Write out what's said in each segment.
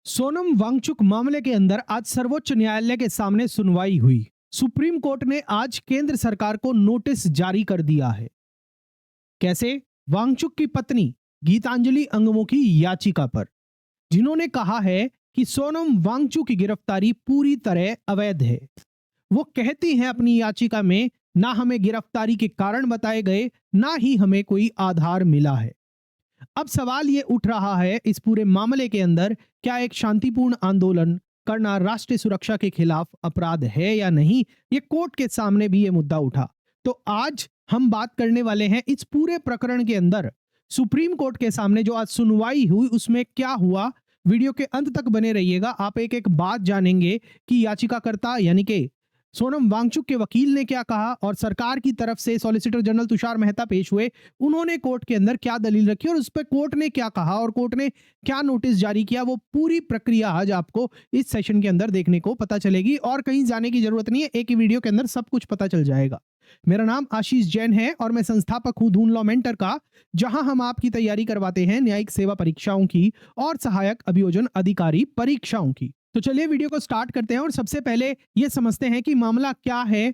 सोनम वांगचुक मामले के अंदर आज सर्वोच्च न्यायालय के सामने सुनवाई हुई। सुप्रीम कोर्ट ने आज केंद्र सरकार को नोटिस जारी कर दिया है। कैसे? वांगचुक की पत्नी गीतांजलि अंगमो की याचिका पर, जिन्होंने कहा है कि सोनम वांगचुक की गिरफ्तारी पूरी तरह अवैध है। वो कहती हैं अपनी याचिका में, ना हमें गिरफ्तारी के कारण बताए गए, ना ही हमें कोई आधार मिला है। अब सवाल ये उठ रहा है इस पूरे मामले के अंदर, क्या एक शांतिपूर्ण आंदोलन करना राष्ट्रीय सुरक्षा के खिलाफ अपराध है या नहीं? ये कोर्ट के सामने भी ये मुद्दा उठा। तो आज हम बात करने वाले हैं इस पूरे प्रकरण के अंदर सुप्रीम कोर्ट के सामने जो आज सुनवाई हुई उसमें क्या हुआ। वीडियो के अंत तक बने रहिएगा, आप एक एक बात जानेंगे कि याचिकाकर्ता यानी कि सोनम वांगचुक के वकील ने क्या कहा और सरकार की तरफ से सॉलिसिटर जनरल तुषार मेहता पेश हुए, उन्होंने कोर्ट के अंदर क्या दलील रखी और उस पर कोर्ट ने क्या कहा और कोर्ट ने क्या नोटिस जारी किया। वो पूरी प्रक्रिया आज आपको इस सेशन के अंदर देखने को पता चलेगी और कहीं जाने की जरूरत नहीं है, एक ही वीडियो के अंदर सब कुछ पता चल जाएगा। मेरा नाम आशीष जैन है और मैं संस्थापक हूं धून लॉ मेंटर का, जहां हम आपकी तैयारी करवाते हैं न्यायिक सेवा परीक्षाओं की और सहायक अभियोजन अधिकारी परीक्षाओं की। तो चलिए वीडियो को स्टार्ट करते हैं और सबसे पहले ये समझते हैं कि मामला क्या है,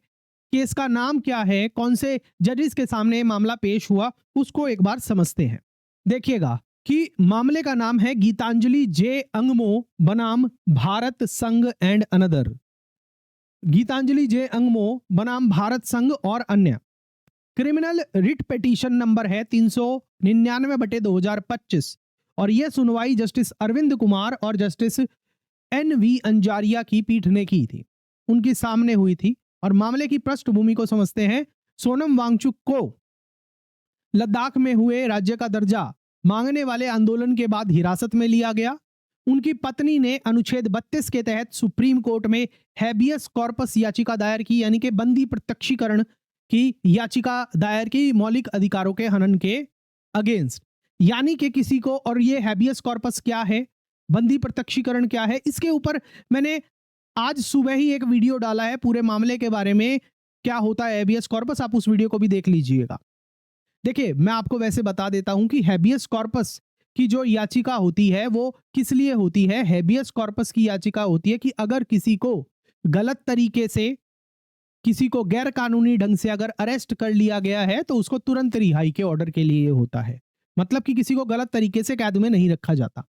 केस का नाम क्या है, कौन से जजेस के सामने मामला पेश हुआ, उसको एक बार समझते हैं। देखिएगा कि मामले का नाम है गीतांजलि जे अंगमो बनाम भारत संघ एंड अनदर। गीतांजलि जे अंगमो बनाम भारत संघ और अन्य। क्रिमिनल रिट पिटीशन नंबर है 399/2025 और यह सुनवाई जस्टिस अरविंद कुमार और जस्टिस एन.वी. अंजारिया की पीठ ने की थी, उनके सामने हुई थी। और मामले की पृष्ठभूमि को समझते हैं। सोनम वांगचुक को लद्दाख में हुए राज्य का दर्जा मांगने वाले आंदोलन के बाद हिरासत में लिया गया। उनकी पत्नी ने अनुच्छेद 32 के तहत सुप्रीम कोर्ट में हैबियस कॉर्पस याचिका दायर की, यानी कि बंदी प्रत्यक्षीकरण की याचिका दायर की मौलिक अधिकारों के हनन के अगेंस्ट। यानी कि किसी को, और ये हैबियस कॉर्पस क्या है, बंदी प्रत्यक्षीकरण क्या है, इसके ऊपर मैंने आज सुबह ही एक वीडियो डाला है पूरे मामले के बारे में, क्या होता है हैबियस कॉर्पस, आप उस वीडियो को भी देख लीजिएगा। देखिए, मैं आपको वैसे बता देता हूं कि हैबियस कॉर्पस की जो याचिका होती है वो किस लिए होती है। हैबियस कॉर्पस की याचिका होती है कि अगर किसी को गलत तरीके से, किसी को गैर कानूनी ढंग से अगर अरेस्ट कर लिया गया है तो उसको तुरंत रिहाई के ऑर्डर के लिए होता है। मतलब कि किसी को गलत तरीके से कैद में नहीं रखा जाता।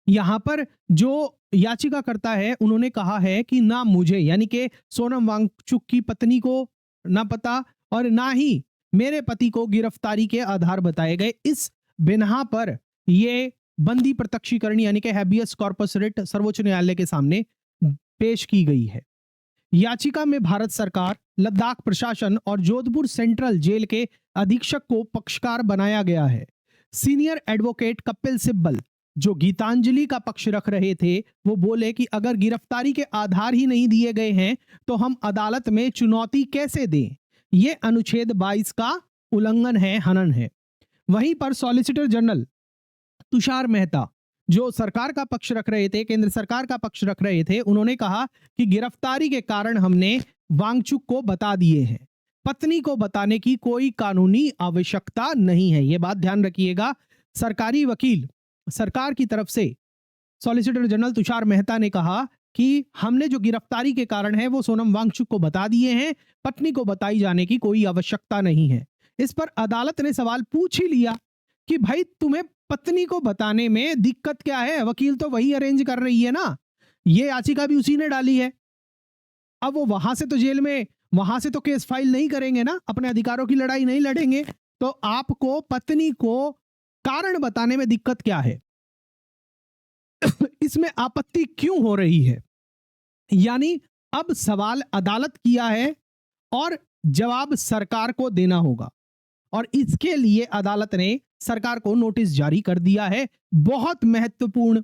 यहां पर जो याचिका करता है उन्होंने कहा है कि ना मुझे, यानी कि सोनम वांगचुक की पत्नी को ना पता और ना ही मेरे पति को गिरफ्तारी के आधार बताए गए। इस बिना पर ये बंदी प्रत्यक्षीकरण यानी कि हैबियस कॉर्पस रिट सर्वोच्च न्यायालय के सामने पेश की गई है। याचिका में भारत सरकार, लद्दाख प्रशासन और जोधपुर सेंट्रल जेल के अधीक्षक को पक्षकार बनाया गया है। सीनियर एडवोकेट कपिल सिब्बल जो गीतांजलि का पक्ष रख रहे थे, वो बोले कि अगर गिरफ्तारी के आधार ही नहीं दिए गए हैं तो हम अदालत में चुनौती कैसे दें, ये अनुच्छेद 22 का उल्लंघन है, हनन है। वहीं पर सॉलिसिटर जनरल तुषार मेहता जो सरकार का पक्ष रख रहे थे, केंद्र सरकार का पक्ष रख रहे थे, उन्होंने कहा कि गिरफ्तारी के कारण हमने वांगचुक को बता दिए हैं, पत्नी को बताने की कोई कानूनी आवश्यकता नहीं है। यह बात ध्यान रखिएगा। सरकारी वकील सरकार की तरफ से सॉलिसिटर जनरल तुषार मेहता ने कहा कि हमने जो गिरफ्तारी के कारण है वो सोनम वांगचुक को बता दिए हैं, पत्नी को बताई जाने की कोई आवश्यकता नहीं है। इस पर अदालत ने सवाल पूछ ही लिया कि भाई तुम्हें पत्नी को बताने में दिक्कत क्या है, वकील तो वही अरेंज कर रही है ना, ये याचिका भी उसी ने डाली है। अब वो वहां से तो जेल में, वहां से तो केस फाइल नहीं करेंगे ना, अपने अधिकारों की लड़ाई नहीं लड़ेंगे, तो आपको पत्नी को कारण बताने में दिक्कत क्या है, इसमें आपत्ति क्यों हो रही है। यानी अब सवाल अदालत किया है और जवाब सरकार को देना होगा और इसके लिए अदालत ने सरकार को नोटिस जारी कर दिया है। बहुत महत्वपूर्ण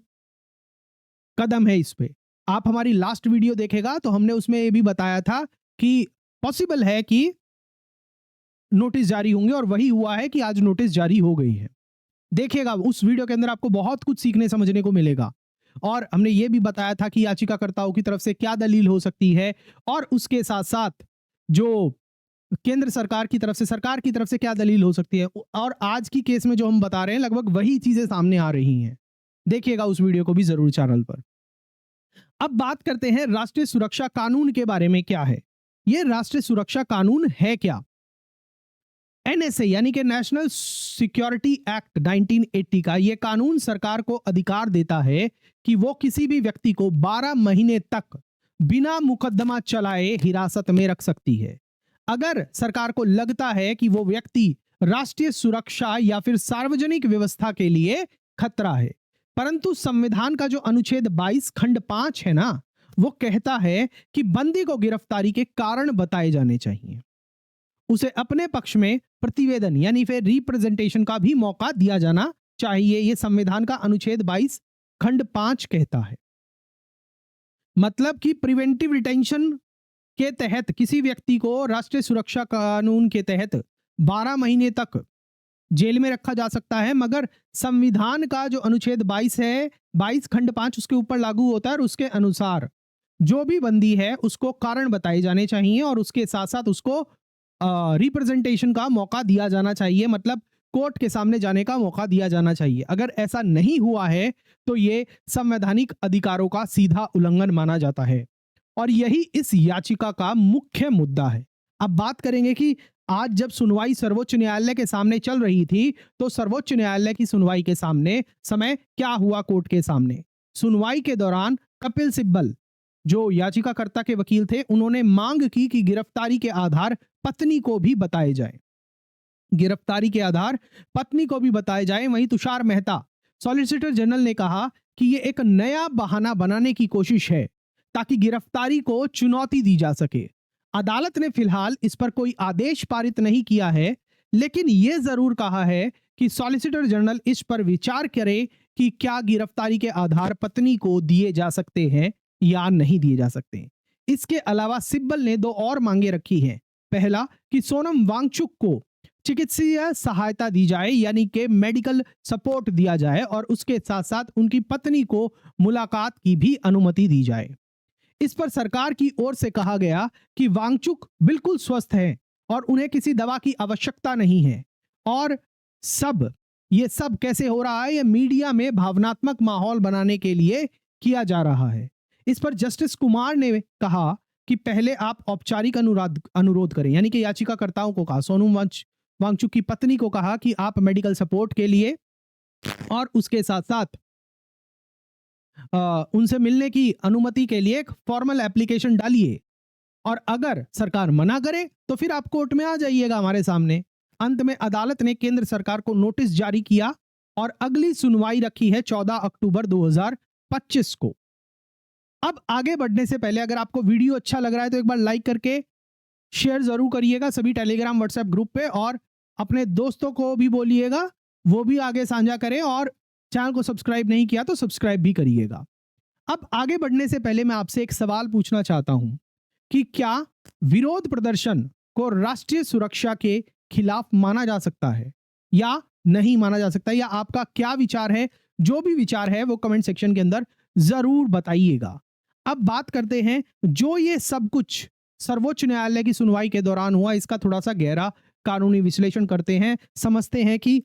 कदम है। इस पे आप हमारी लास्ट वीडियो देखेगा तो हमने उसमें ये भी बताया था कि पॉसिबल है कि नोटिस जारी होंगे और वही हुआ है कि आज नोटिस जारी हो गई है। देखिएगा उस वीडियो के अंदर आपको बहुत कुछ सीखने समझने को मिलेगा और हमने ये भी बताया था कि याचिकाकर्ताओं की तरफ से क्या दलील हो सकती है और उसके साथ साथ जो केंद्र सरकार की तरफ से, सरकार की तरफ से क्या दलील हो सकती है। और आज की केस में जो हम बता रहे हैं लगभग वही चीजें सामने आ रही हैं। देखिएगा उस वीडियो को भी जरूर चैनल पर। अब बात करते हैं राष्ट्रीय सुरक्षा कानून के बारे में। क्या है ये राष्ट्रीय सुरक्षा कानून? है क्या? एनएसए यानी कि नेशनल सिक्योरिटी एक्ट 1980 का ये कानून सरकार को अधिकार देता है कि वो किसी भी व्यक्ति को 12 महीने तक बिना मुकदमा चलाए हिरासत में रख सकती है अगर सरकार को लगता है कि वो व्यक्ति राष्ट्रीय सुरक्षा या फिर सार्वजनिक व्यवस्था के लिए खतरा है। परंतु संविधान का जो अनुच्छेद 22 खंड 5 है ना, वो कहता है कि बंदी को गिरफ्तारी के कारण बताए जाने चाहिए, उसे अपने पक्ष में प्रतिवेदन यानी फिर रिप्रेजेंटेशन का भी मौका दिया जाना चाहिए। यह संविधान का अनुच्छेद 22 खंड 5 कहता है। मतलब कि प्रिवेंटिव डिटेंशन के तहत किसी व्यक्ति को राष्ट्रीय सुरक्षा कानून के तहत 12 महीने तक जेल में रखा जा सकता है, मगर संविधान का जो अनुच्छेद 22 है, 22 खंड 5 उसके ऊपर लागू होता है और उसके अनुसार जो भी बंदी है उसको कारण बताए जाने चाहिए और उसके साथ साथ उसको रिप्रेजेंटेशन का मौका दिया जाना चाहिए, मतलब कोर्ट के सामने जाने का मौका दिया जाना चाहिए। अगर ऐसा नहीं हुआ है तो ये संवैधानिक अधिकारों का सीधा उल्लंघन माना जाता है और यही इस याचिका का मुख्य मुद्दा है। अब बात करेंगे कि आज जब सुनवाई सर्वोच्च न्यायालय के सामने चल रही थी तो सर्वोच्च न्यायालय की सुनवाई के सामने समय क्या हुआ कोर्ट के सामने। सुनवाई के दौरान कपिल सिब्बल जो याचिकाकर्ता के वकील थे, उन्होंने मांग की कि गिरफ्तारी के आधार पत्नी को भी बताए जाए, गिरफ्तारी के आधार पत्नी को भी बताए जाए। वहीं तुषार मेहता सॉलिसिटर जनरल ने कहा कि यह एक नया बहाना बनाने की कोशिश है ताकि गिरफ्तारी को चुनौती दी जा सके। अदालत ने फिलहाल इस पर कोई आदेश पारित नहीं किया है, लेकिन यह जरूर कहा है कि सॉलिसिटर जनरल इस पर विचार करे कि क्या गिरफ्तारी के आधार पत्नी को दिए जा सकते हैं या नहीं दिए जा सकते। इसके अलावा सिब्बल ने दो और मांगे रखी हैं। पहला कि सोनम वांगचुक को चिकित्सीय सहायता दी जाए यानी कि मेडिकल सपोर्ट दिया जाए और उसके साथ साथ उनकी पत्नी को मुलाकात की भी अनुमति दी जाए। इस पर सरकार की ओर से कहा गया कि वांगचुक बिल्कुल स्वस्थ हैं और उन्हें किसी दवा की आवश्यकता नहीं है और ये सब कैसे हो रहा है, ये मीडिया में भावनात्मक माहौल बनाने के लिए किया जा रहा है। इस पर जस्टिस कुमार ने कहा कि पहले आप औपचारिक अनुरोध करें, यानी कि याचिकाकर्ताओं को कहा, सोनम वांगचुक की पत्नी को कहा कि आप मेडिकल सपोर्ट के लिए और उसके साथ साथ उनसे मिलने की अनुमति के लिए एक फॉर्मल एप्लीकेशन डालिए और अगर सरकार मना करे तो फिर आप कोर्ट में आ जाइएगा हमारे सामने। अंत में अदालत ने केंद्र सरकार को नोटिस जारी किया और अगली सुनवाई रखी है 14 अक्टूबर 2025 को। अब आगे बढ़ने से पहले अगर आपको वीडियो अच्छा लग रहा है तो एक बार लाइक करके शेयर जरूर करिएगा सभी टेलीग्राम व्हाट्सएप ग्रुप पे और अपने दोस्तों को भी बोलिएगा वो भी आगे साझा करें और चैनल को सब्सक्राइब नहीं किया तो सब्सक्राइब भी करिएगा। अब आगे बढ़ने से पहले मैं आपसे एक सवाल पूछना चाहता हूं कि क्या विरोध प्रदर्शन को राष्ट्रीय सुरक्षा के खिलाफ माना जा सकता है या नहीं माना जा सकता, या आपका क्या विचार है? जो भी विचार है वो कमेंट सेक्शन के अंदर जरूर बताइएगा। अब बात करते हैं जो ये सब कुछ सर्वोच्च न्यायालय की सुनवाई के दौरान हुआ, इसका थोड़ा सा गहरा कानूनी विश्लेषण करते हैं, समझते हैं कि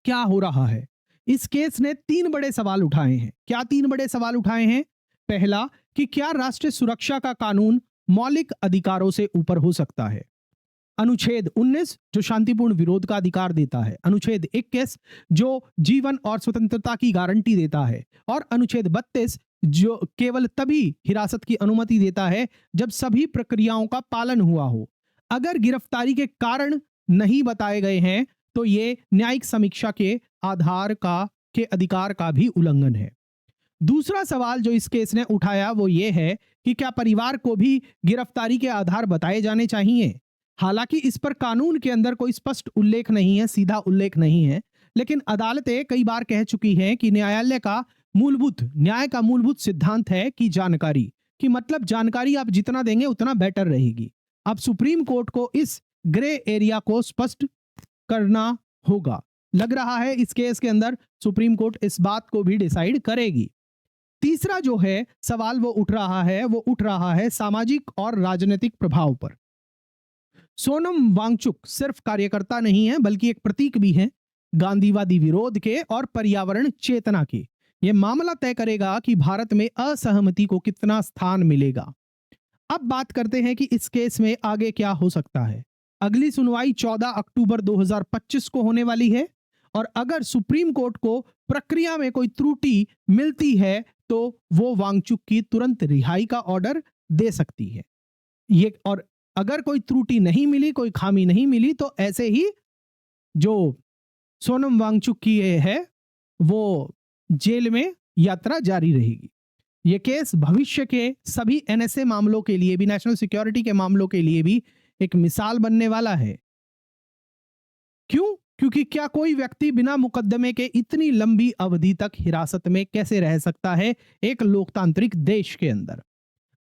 क्या हो रहा है। इस केस ने 3 बड़े सवाल उठाए हैं। क्या 3 बड़े सवाल उठाए हैं? पहला कि क्या राष्ट्रीय सुरक्षा का कानून मौलिक अधिकारों से ऊपर हो सकता है? अनुच्छेद 19 जो शांतिपूर्ण विरोध का अधिकार देता है, अनुच्छेद 21 जो जीवन और स्वतंत्रता की गारंटी देता है और अनुच्छेद 32 जो केवल तभी हिरासत की अनुमति देता है जब सभी प्रक्रियाओं का पालन हुआ हो। अगर गिरफ्तारी के कारण नहीं बताए गए हैं तो ये न्यायिक समीक्षा के आधार के अधिकार का भी उल्लंघन है। दूसरा सवाल जो इस केस ने उठाया वो ये है कि क्या परिवार को भी गिरफ्तारी के आधार बताए जाने चाहिए? हालांकि इस पर कानून के अंदर कोई स्पष्ट उल्लेख नहीं है, सीधा उल्लेख नहीं है, लेकिन अदालतें कई बार कह चुकी हैं कि न्याय का मूलभूत सिद्धांत है कि जानकारी कि मतलब जानकारी आप जितना देंगे उतना बेटर रहेगी। अब सुप्रीम कोर्ट को इस ग्रे एरिया को स्पष्ट करना होगा। लग रहा है इस केस के अंदर सुप्रीम कोर्ट इस बात को भी डिसाइड करेगी। तीसरा जो है सवाल वो उठ रहा है सामाजिक और राजनीतिक प्रभाव पर। सोनम वांगचुक सिर्फ कार्यकर्ता नहीं है बल्कि एक प्रतीक भी है गांधीवादी विरोध के और पर्यावरण चेतना के। ये मामला तय करेगा कि भारत में असहमति को कितना स्थान मिलेगा। अब बात करते हैं कि इस केस में आगे क्या हो सकता है। अगली सुनवाई 14 अक्टूबर 2025 को होने वाली है और अगर सुप्रीम कोर्ट को प्रक्रिया में कोई त्रुटि मिलती है तो वो वांगचुक की तुरंत रिहाई का ऑर्डर दे सकती है। ये और अगर कोई त्रुटि नहीं मिली, कोई खामी नहीं मिली, तो ऐसे ही जो सोनम वांगचुक की है वो जेल में यात्रा जारी रहेगी। ये केस भविष्य के सभी एनएसए मामलों के लिए भी, नेशनल सिक्योरिटी के मामलों के लिए भी एक मिसाल बनने वाला है। क्यों? क्योंकि क्या कोई व्यक्ति बिना मुकदमे के इतनी लंबी अवधि तक हिरासत में कैसे रह सकता है एक लोकतांत्रिक देश के अंदर।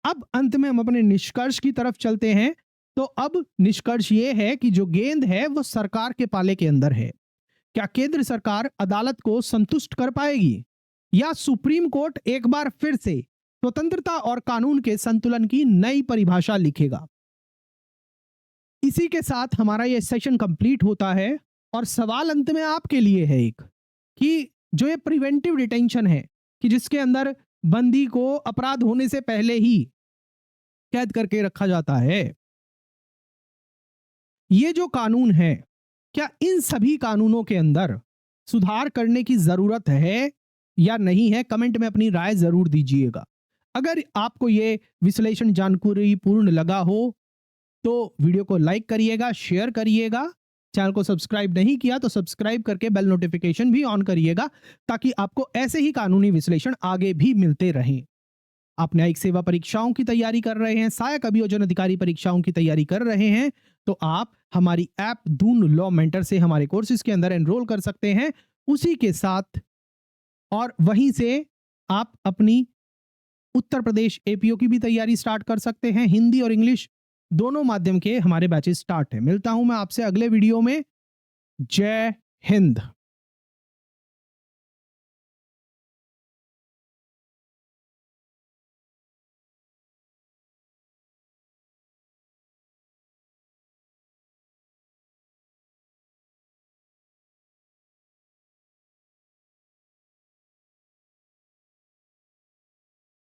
अब अंत में हम अपने निष्कर्ष की तरफ चलते हैं। तो अब निष्कर्ष ये है कि जो गेंद है वो सरकार के पाले के अंदर है। क्या केंद्र सरकार अदालत को संतुष्ट कर पाएगी या सुप्रीम कोर्ट एक बार फिर से स्वतंत्रता और कानून के संतुलन की नई परिभाषा लिखेगा? इसी के साथ हमारा यह सेशन कंप्लीट होता है और सवाल अंत में आपके लिए है एक, कि जो ये प्रिवेंटिव डिटेंशन है, कि जिसके अंदर बंदी को अपराध होने से पहले ही कैद करके रखा जाता है, ये जो कानून है, क्या इन सभी कानूनों के अंदर सुधार करने की जरूरत है या नहीं है? कमेंट में अपनी राय जरूर दीजिएगा। अगर आपको ये विश्लेषण जानकारी पूर्ण लगा हो तो वीडियो को लाइक करिएगा, शेयर करिएगा। चैनल को सब्सक्राइब नहीं किया तो सब्सक्राइब करके बेल नोटिफिकेशन भी ऑन करिएगा ताकि आपको ऐसे ही कानूनी विश्लेषण आगे भी मिलते रहें। आप न्यायिक सेवा परीक्षाओं की तैयारी कर रहे हैं, सहायक अभियोजन अधिकारी परीक्षाओं की तैयारी कर रहे हैं, तो आप हमारी ऐप दून लॉ मेंटर से हमारे कोर्सेज के अंदर एनरोल कर सकते हैं। उसी के साथ और वहीं से आप अपनी उत्तर प्रदेश एपीओ की भी तैयारी स्टार्ट कर सकते हैं। हिंदी और इंग्लिश दोनों माध्यम के हमारे बैचेस स्टार्ट हैं। मिलता हूं मैं आपसे अगले वीडियो में। जय हिंद।